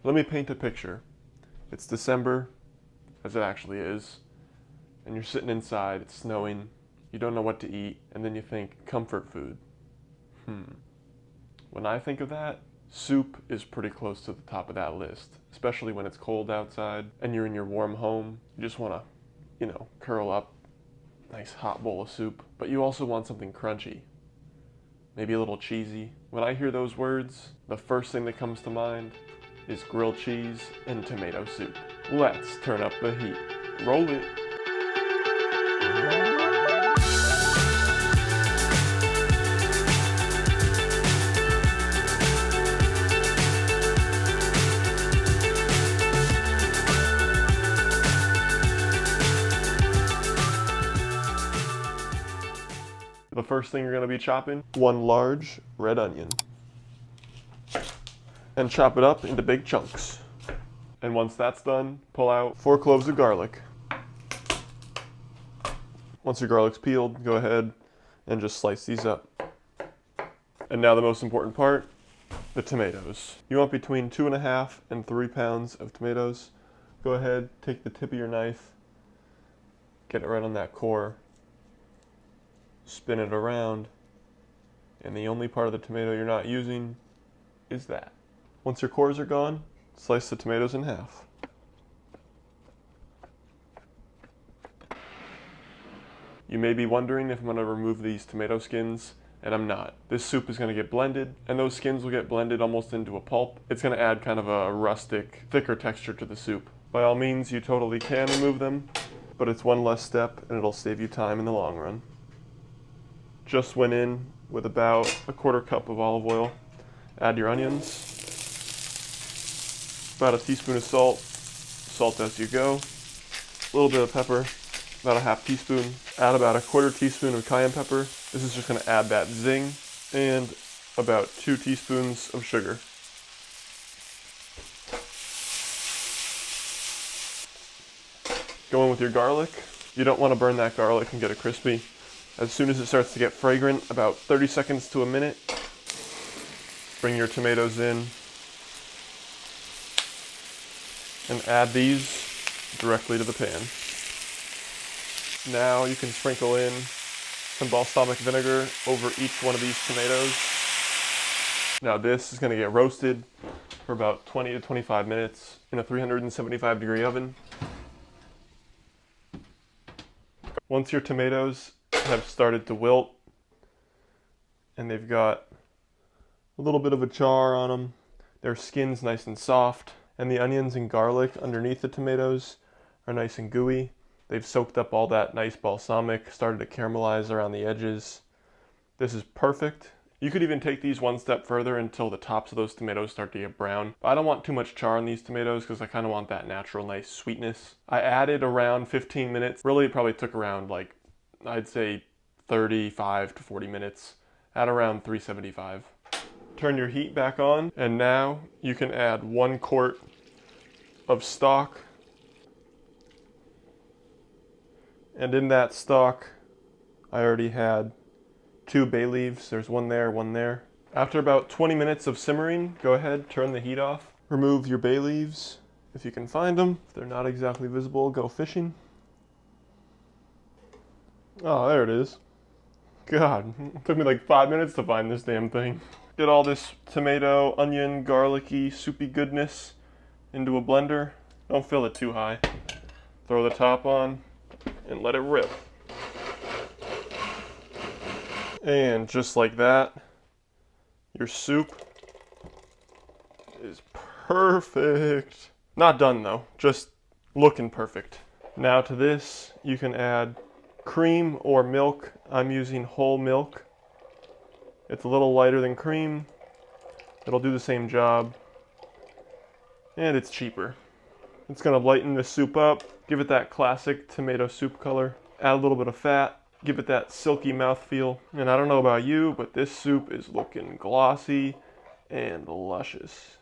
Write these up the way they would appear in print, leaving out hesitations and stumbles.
Let me paint a picture. It's December, as it actually is, and you're sitting inside, it's snowing, you don't know what to eat, and then you think, comfort food. When I think of that, soup is pretty close to the top of that list, especially when it's cold outside and you're in your warm home. You just want to, curl up, nice hot bowl of soup, but you also want something crunchy, maybe a little cheesy. When I hear those words, the first thing that comes to mind is grilled cheese and tomato soup. Let's turn up the heat. Roll it. The first thing you're going to be chopping, one large red onion. And chop it up into big chunks. And once that's done, pull out 4 cloves of garlic. Once your garlic's peeled, go ahead and just slice these up. And now the most important part, the tomatoes. You want between 2.5 and 3 pounds of tomatoes. Go ahead, take the tip of your knife, get it right on that core, spin it around, and the only part of the tomato you're not using is that. Once your cores are gone, slice the tomatoes in half. You may be wondering if I'm going to remove these tomato skins, and I'm not. This soup is going to get blended, and those skins will get blended almost into a pulp. It's going to add kind of a rustic, thicker texture to the soup. By all means, you totally can remove them, but it's one less step, and it'll save you time in the long run. Just went in with about 1/4 cup of olive oil. Add your onions. About a teaspoon of salt as you go, a little bit of pepper, about a 1/2 teaspoon, add about 1/4 teaspoon of cayenne pepper. This is just going to add that zing, and about 2 teaspoons of sugar. Go in with your garlic. You don't want to burn that garlic and get it crispy. As soon as it starts to get fragrant, about 30 seconds to a minute, bring your tomatoes in and add these directly to the pan. Now you can sprinkle in some balsamic vinegar over each one of these tomatoes. Now this is going to get roasted for about 20 to 25 minutes in a 375-degree oven. Once your tomatoes have started to wilt and they've got a little bit of a char on them, their skin's nice and soft, and the onions and garlic underneath the tomatoes are nice and gooey. They've soaked up all that nice balsamic, started to caramelize around the edges. This is perfect. You could even take these one step further until the tops of those tomatoes start to get brown. But I don't want too much char on these tomatoes because I kind of want that natural nice sweetness. I added around 15 minutes. Really, it probably took around I'd say 35 to 40 minutes at around 375. Turn your heat back on, and now you can add 1 quart of stock. And in that stock, I already had 2 bay leaves. There's one there, one there. After about 20 minutes of simmering, go ahead, turn the heat off. Remove your bay leaves if you can find them. If they're not exactly visible, go fishing. Oh, there it is. God, it took me like 5 minutes to find this damn thing. Get all this tomato, onion, garlicky, soupy goodness into a blender. Don't fill it too high. Throw the top on and let it rip. And just like that, your soup is perfect. Not done though, just looking perfect. Now to this, you can add cream or milk. I'm using whole milk. It's a little lighter than cream. It'll do the same job. And it's cheaper. It's gonna lighten the soup up, give it that classic tomato soup color. Add a little bit of fat, give it that silky mouthfeel. And I don't know about you, but this soup is looking glossy and luscious.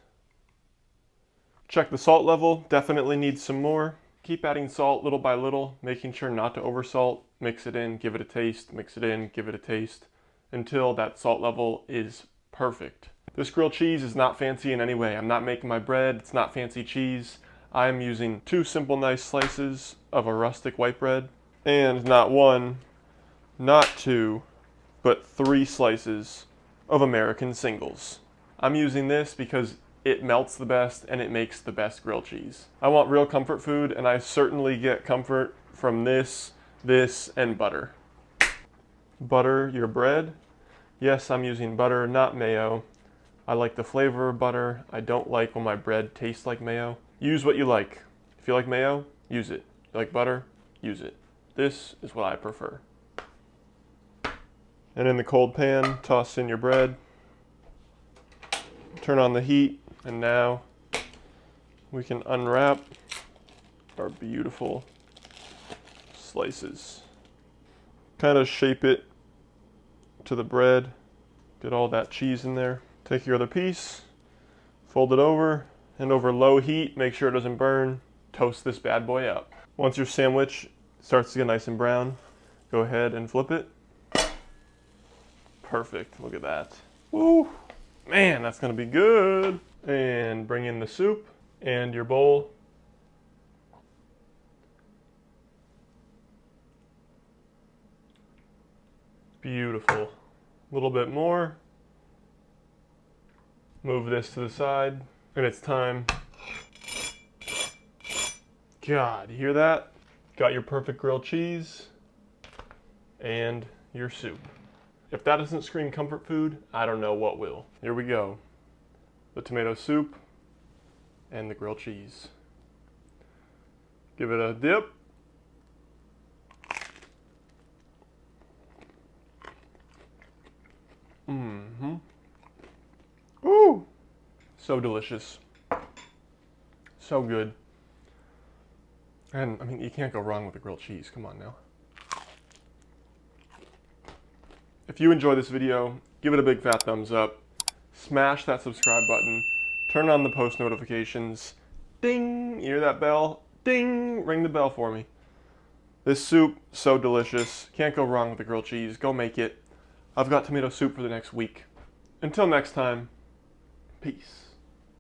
Check the salt level, definitely needs some more. Keep adding salt little by little, making sure not to oversalt. Mix it in, give it a taste, mix it in, give it a taste, until that salt level is Perfect. This grilled cheese is not fancy in any way. I'm not making my bread. It's not fancy cheese. I'm using 2 simple nice slices of a rustic white bread, and not 1, not 2, but 3 slices of American singles. I'm using this because it melts the best and it makes the best grilled cheese. I want real comfort food, and I certainly get comfort from this, and butter. Butter your bread. Yes, I'm using butter, not mayo. I like the flavor of butter. I don't like when my bread tastes like mayo. Use what you like. If you like mayo, use it. If you like butter, use it. This is what I prefer. And in the cold pan, toss in your bread. Turn on the heat, and now we can unwrap our beautiful slices. Kind of shape it to the bread. Get all that cheese in there. Take your other piece, fold it over, and over low heat, make sure it doesn't burn, toast this bad boy up. Once your sandwich starts to get nice and brown, go ahead and flip it. Perfect, look at that. Woo, man, that's gonna be good. And bring in the soup and your bowl. Beautiful. A little bit more. Move this to the side, and it's time. God, you hear that? Got your perfect grilled cheese and your soup. If that doesn't scream comfort food, I don't know what will. Here we go. The tomato soup and the grilled cheese. Give it a dip. Mm-hmm. Ooh, so delicious. So good. And I mean, you can't go wrong with a grilled cheese. Come on now. If you enjoy this video, give it a big fat thumbs up. Smash that subscribe button. Turn on the post notifications. Ding! You hear that bell? Ding! Ring the bell for me. This soup, so delicious. Can't go wrong with the grilled cheese. Go make it. I've got tomato soup for the next week. Until next time, peace.